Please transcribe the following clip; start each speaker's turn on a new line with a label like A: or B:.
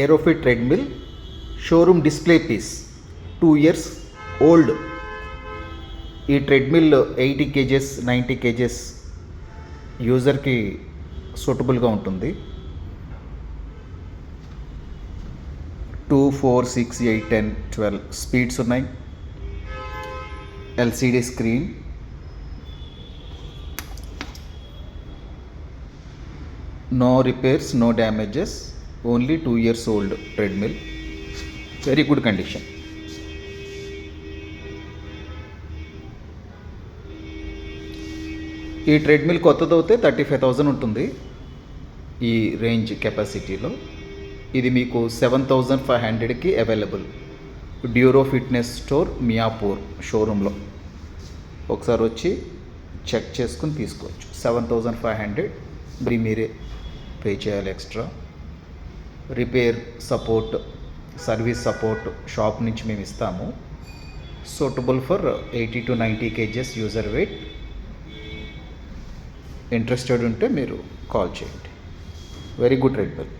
A: ఏరోఫిట్ treadmill showroom display piece 2 years old. ఈ treadmill 80 kgs 90 kgs యూజర్కి సూటబుల్గా ఉంటుంది. 2, 4, 6, 8, 10, 12 స్పీడ్స్ ఉన్నాయి. LCD screen, no repairs, no damages, only 2 years old treadmill, very good condition. ఈ treadmill కొత్తదవుతే 35,000 ఉంటుంది ఈ రేంజ్ కెపాసిటీలో. ఇది మీకు 7,500కి available Duro fitness store Miyapur షోరూంలో. ఒకసారి వచ్చి చెక్ చేసుకుని తీసుకోవచ్చు. 7,500 మీరే పే చేయాలి extra. Repair support, service support shop నుంచి మేము ఇస్తాము. Suitable for 80 to 90 kgs user weight. Interested ఉంటే మీరు కాల్ చేయండి. Very good treadmill.